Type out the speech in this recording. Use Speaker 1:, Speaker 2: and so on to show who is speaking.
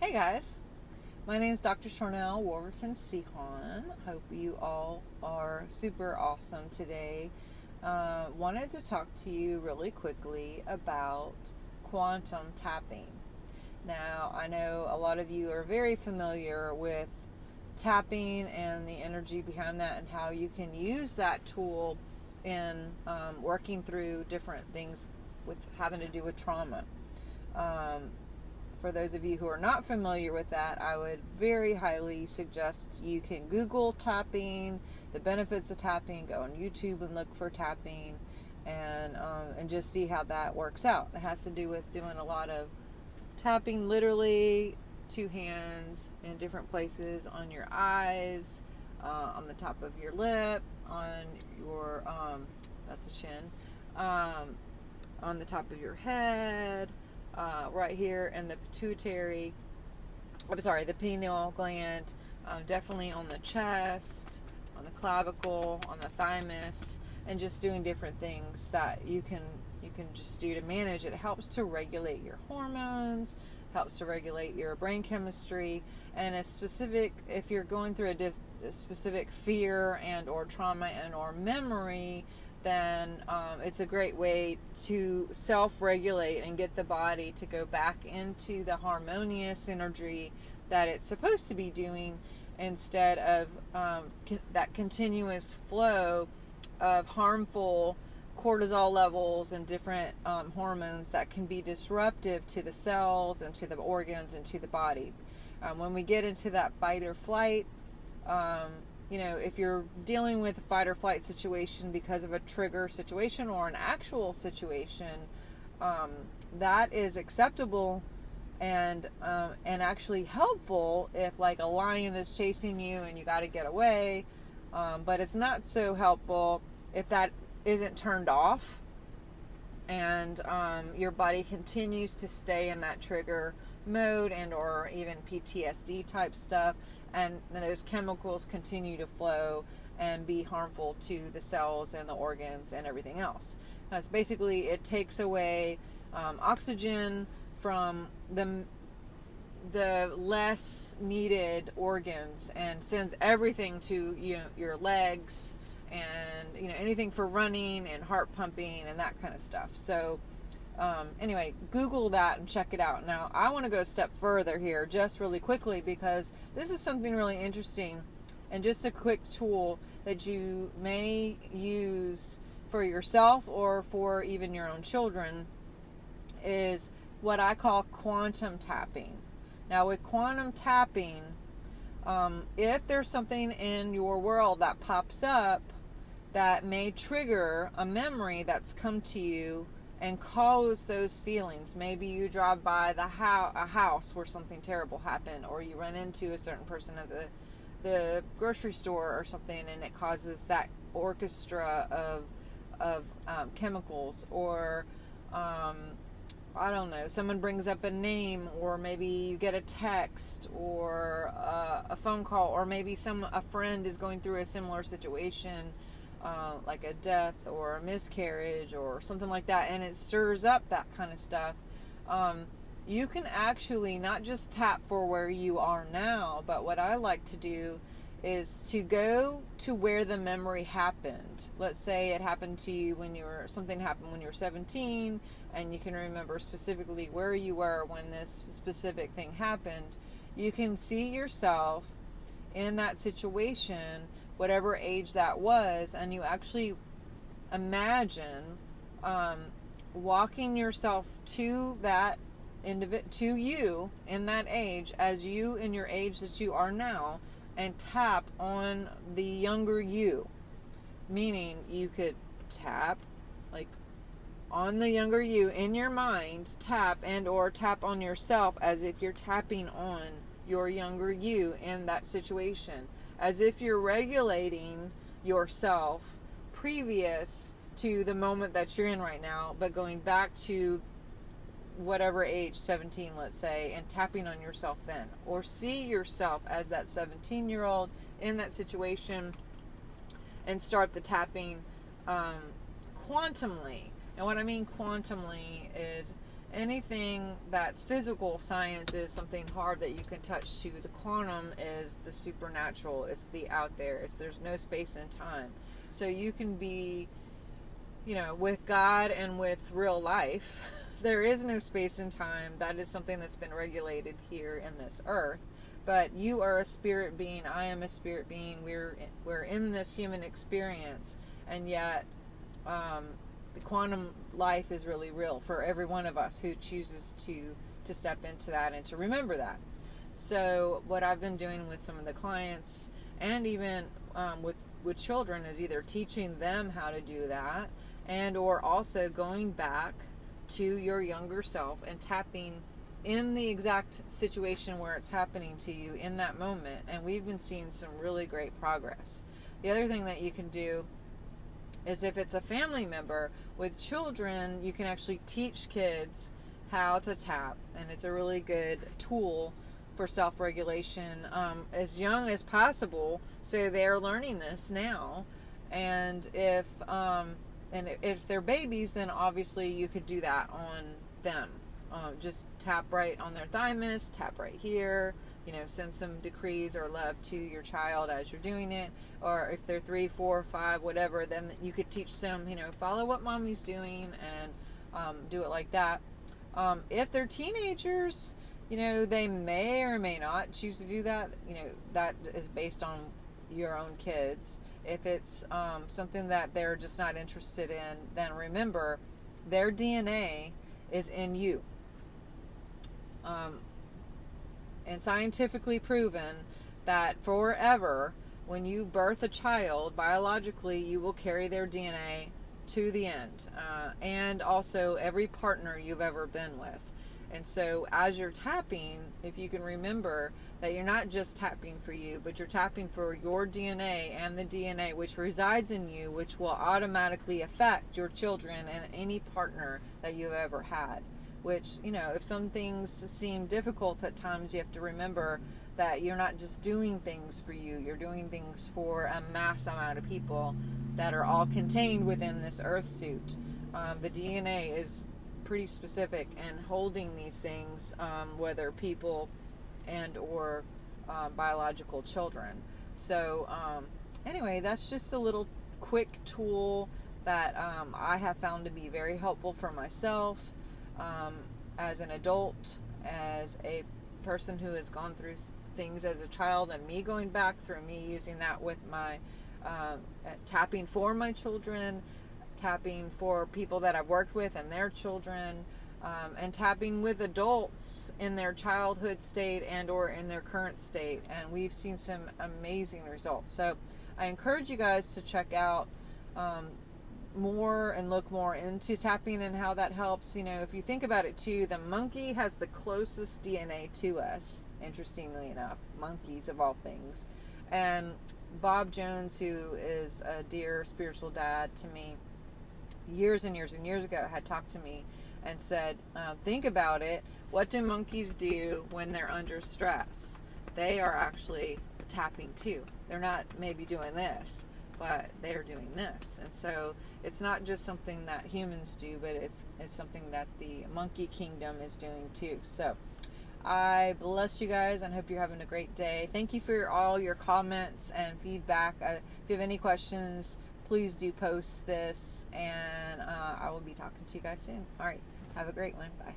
Speaker 1: Hey guys, my name is Dr. Sharnael, Wolverton-Sehon. Hope you all are super awesome today. Wanted to talk to you really quickly about quantum tapping. Now, I know a lot of you are very familiar with tapping and the energy behind that and how you can use that tool in working through different things with having to do with trauma. For those of you who are not familiar with that, I would very highly suggest you can Google tapping, the benefits of tapping, go on YouTube and look for tapping, and just see how that works out. It has to do with doing a lot of tapping, literally two hands in different places on your eyes, on the top of your lip, on your, that's a chin, on the top of your head, right here in the the pineal gland, definitely on the chest, on the clavicle, on the thymus, and just doing different things that you can just do to manage. It helps to regulate your hormones, helps to regulate your brain chemistry, and if you're going through a specific fear and or trauma and or memory, then it's a great way to self-regulate and get the body to go back into the harmonious energy that it's supposed to be doing, instead of that continuous flow of harmful cortisol levels and different hormones that can be disruptive to the cells and to the organs and to the body. When we get into that fight or flight, if you're dealing with a fight or flight situation because of a trigger situation or an actual situation, that is acceptable and actually helpful if, like, a lion is chasing you and you got to get away. But it's not so helpful if that isn't turned off and your body continues to stay in that trigger mode and or even PTSD type stuff, and those chemicals continue to flow and be harmful to the cells and the organs and everything else. That's basically, it takes away oxygen from the less needed organs and sends everything to your legs and anything for running and heart pumping and that kind of stuff. So anyway, Google that and check it out. Now, I want to go a step further here just really quickly, because this is something really interesting and just a quick tool that you may use for yourself or for even your own children, is what I call quantum tapping. Now, with quantum tapping, if there's something in your world that pops up that may trigger a memory that's come to you and cause those feelings. Maybe you drive by a house where something terrible happened, or you run into a certain person at the grocery store or something, and it causes that orchestra of chemicals, or I don't know, someone brings up a name, or maybe you get a text or a phone call, or maybe a friend is going through a similar situation, like a death or a miscarriage or something like that, and it stirs up that kind of stuff. You can actually not just tap for where you are now, but what I like to do is to go to where the memory happened. Let's say it happened to you something happened when you were 17, and you can remember specifically where you were when this specific thing happened. You can see yourself in that situation, whatever age that was, and you actually imagine walking yourself to that to you in that age, as you in your age that you are now, and tap on the younger you. Meaning, you could tap like on the younger you in your mind, tap and or tap on yourself as if you're tapping on your younger you in that situation, as if you're regulating yourself previous to the moment that you're in right now, but going back to whatever age, 17 let's say, and tapping on yourself then. Or see yourself as that 17-year-old in that situation and start the tapping quantumly. And what I mean quantumly is anything that's physical science is something hard that you can touch to. The quantum is the supernatural. It's the out there. There's no space and time. So you can be, with God and with real life, there is no space and time. That is something that's been regulated here in this earth. But you are a spirit being. I am a spirit being. We're in this human experience, and yet the quantum life is really real for every one of us who chooses to step into that and to remember that. So what I've been doing with some of the clients, and even with children, is either teaching them how to do that, and or also going back to your younger self and tapping in the exact situation where it's happening to you in that moment. And we've been seeing some really great progress. The other thing that you can do is, if it's a family member with children, you can actually teach kids how to tap, and it's a really good tool for self-regulation as young as possible, so they're learning this now. And if they're babies, then obviously you could do that on them. Just tap right on their thymus, tap right here, send some decrees or love to your child as you're doing it. Or if they're 3, 4, 5, whatever, then you could teach them, follow what mommy's doing, and do it like that. If they're teenagers, they may or may not choose to do that. That is based on your own kids. If it's something that they're just not interested in, then remember, their DNA is in you. And scientifically proven that forever, when you birth a child, biologically, you will carry their DNA to the end. And also every partner you've ever been with. And so as you're tapping, if you can remember that you're not just tapping for you, but you're tapping for your DNA and the DNA which resides in you, which will automatically affect your children and any partner that you've ever had. Which, if some things seem difficult at times, you have to remember that you're not just doing things for you. You're doing things for a mass amount of people that are all contained within this earth suit. The DNA is pretty specific and holding these things, whether people and or biological children. So anyway, that's just a little quick tool that I have found to be very helpful for myself as an adult, as a person who has gone through things as a child, and me going back through me using that with my tapping for my children, tapping for people that I've worked with and their children, and tapping with adults in their childhood state and or in their current state. And we've seen some amazing results. So I encourage you guys to check out more and look more into tapping and how that helps. If you think about it too, the monkey has the closest DNA to us, interestingly enough, monkeys of all things. And Bob Jones, who is a dear spiritual dad to me, years and years and years ago, had talked to me and said, think about it, what do monkeys do when they're under stress? They are actually tapping too. They're not maybe doing this, but they're doing this. And so it's not just something that humans do, but it's something that the monkey kingdom is doing too. So I bless you guys and hope you're having a great day. Thank you for all your comments and feedback. If you have any questions, please do post this, and I will be talking to you guys soon. All right, have a great one. Bye.